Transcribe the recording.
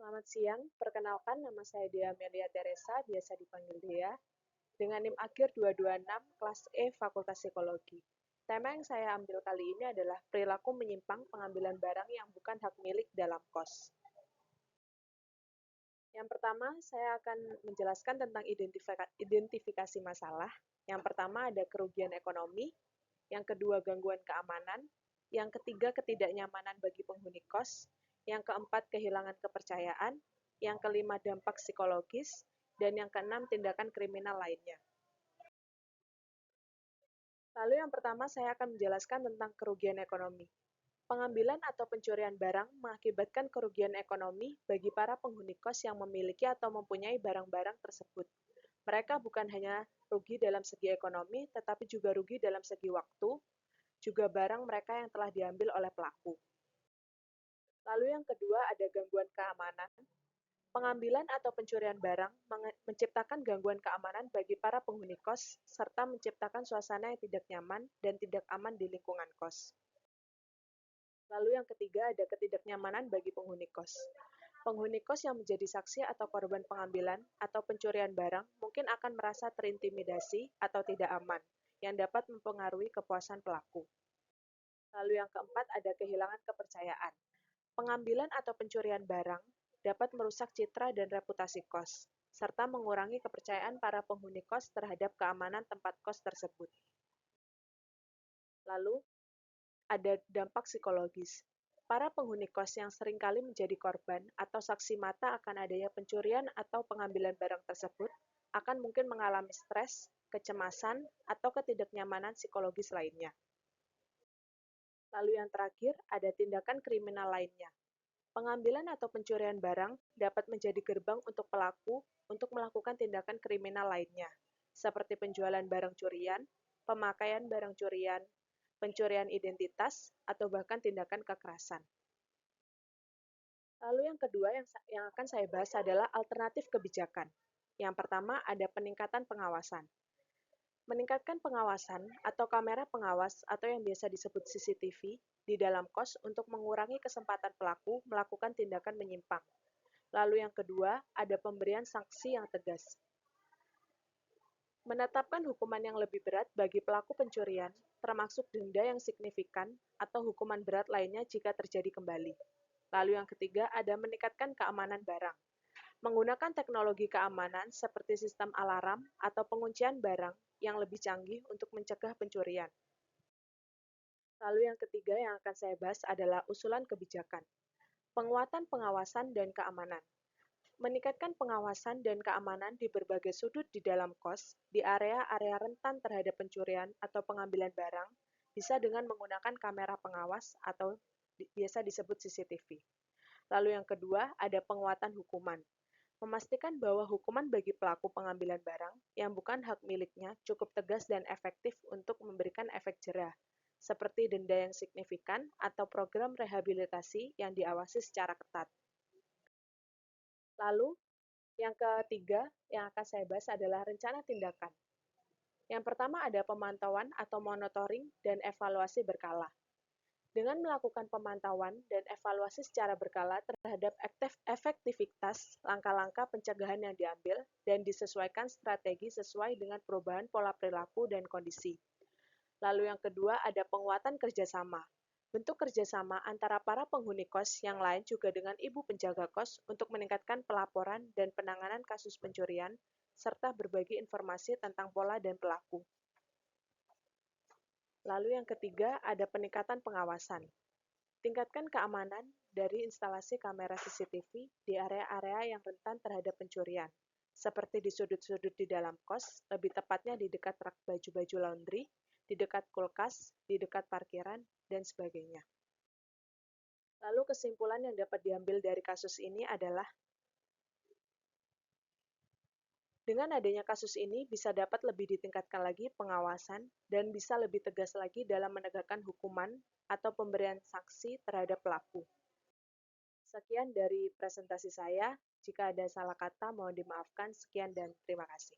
Selamat siang, perkenalkan nama saya Dea Amelia Teresa, biasa dipanggil Dea, dengan NIM akhir 226, kelas E, Fakultas Psikologi. Tema yang saya ambil kali ini adalah perilaku menyimpang pengambilan barang yang bukan hak milik dalam kos. Yang pertama, saya akan menjelaskan tentang identifikasi masalah. Yang pertama ada kerugian ekonomi, yang kedua gangguan keamanan, yang ketiga ketidaknyamanan bagi penghuni kos, yang keempat kehilangan kepercayaan, yang kelima dampak psikologis, dan yang keenam tindakan kriminal lainnya. Lalu yang pertama saya akan menjelaskan tentang kerugian ekonomi. Pengambilan atau pencurian barang mengakibatkan kerugian ekonomi bagi para penghuni kos yang memiliki atau mempunyai barang-barang tersebut. Mereka bukan hanya rugi dalam segi ekonomi, tetapi juga rugi dalam segi waktu, juga barang mereka yang telah diambil oleh pelaku. Lalu yang kedua ada gangguan keamanan. Pengambilan atau pencurian barang menciptakan gangguan keamanan bagi para penghuni kos, serta menciptakan suasana yang tidak nyaman dan tidak aman di lingkungan kos. Lalu yang ketiga ada ketidaknyamanan bagi penghuni kos. Penghuni kos yang menjadi saksi atau korban pengambilan atau pencurian barang mungkin akan merasa terintimidasi atau tidak aman, yang dapat mempengaruhi kepuasan pelaku. Lalu yang keempat ada kehilangan kepercayaan. Pengambilan atau pencurian barang dapat merusak citra dan reputasi kos, serta mengurangi kepercayaan para penghuni kos terhadap keamanan tempat kos tersebut. Lalu, ada dampak psikologis. Para penghuni kos yang seringkali menjadi korban atau saksi mata akan adanya pencurian atau pengambilan barang tersebut akan mungkin mengalami stres, kecemasan, atau ketidaknyamanan psikologis lainnya. Lalu yang terakhir, ada tindakan kriminal lainnya. Pengambilan atau pencurian barang dapat menjadi gerbang untuk pelaku untuk melakukan tindakan kriminal lainnya, seperti penjualan barang curian, pemakaian barang curian, pencurian identitas, atau bahkan tindakan kekerasan. Lalu yang kedua yang akan saya bahas adalah alternatif kebijakan. Yang pertama ada peningkatan pengawasan. Meningkatkan pengawasan atau kamera pengawas atau yang biasa disebut CCTV di dalam kos untuk mengurangi kesempatan pelaku melakukan tindakan menyimpang. Lalu yang kedua, ada pemberian sanksi yang tegas. Menetapkan hukuman yang lebih berat bagi pelaku pencurian, termasuk denda yang signifikan atau hukuman berat lainnya jika terjadi kembali. Lalu yang ketiga, ada meningkatkan keamanan barang. Menggunakan teknologi keamanan seperti sistem alarm atau penguncian barang yang lebih canggih untuk mencegah pencurian. Lalu yang ketiga yang akan saya bahas adalah usulan kebijakan. Penguatan pengawasan dan keamanan. Meningkatkan pengawasan dan keamanan di berbagai sudut di dalam kos, di area-area rentan terhadap pencurian atau pengambilan barang, bisa dengan menggunakan kamera pengawas atau biasa disebut CCTV. Lalu yang kedua, ada penguatan hukuman. Memastikan bahwa hukuman bagi pelaku pengambilan barang yang bukan hak miliknya cukup tegas dan efektif untuk memberikan efek jerah, seperti denda yang signifikan atau program rehabilitasi yang diawasi secara ketat. Lalu, yang ketiga yang akan saya bahas adalah rencana tindakan. Yang pertama ada pemantauan atau monitoring dan evaluasi berkala. Dengan melakukan pemantauan dan evaluasi secara berkala terhadap efektivitas langkah-langkah pencegahan yang diambil dan disesuaikan strategi sesuai dengan perubahan pola perilaku dan kondisi. Lalu yang kedua ada penguatan kerjasama. Bentuk kerjasama antara para penghuni kos yang lain juga dengan ibu penjaga kos untuk meningkatkan pelaporan dan penanganan kasus pencurian, serta berbagi informasi tentang pola dan pelaku. Lalu yang ketiga ada peningkatan pengawasan. Tingkatkan keamanan dari instalasi kamera CCTV di area-area yang rentan terhadap pencurian, seperti di sudut-sudut di dalam kos, lebih tepatnya di dekat rak baju-baju laundry, di dekat kulkas, di dekat parkiran, dan sebagainya. Lalu kesimpulan yang dapat diambil dari kasus ini adalah dengan adanya kasus ini bisa dapat lebih ditingkatkan lagi pengawasan dan bisa lebih tegas lagi dalam menegakkan hukuman atau pemberian sanksi terhadap pelaku. Sekian dari presentasi saya. Jika ada salah kata mohon dimaafkan. Sekian dan terima kasih.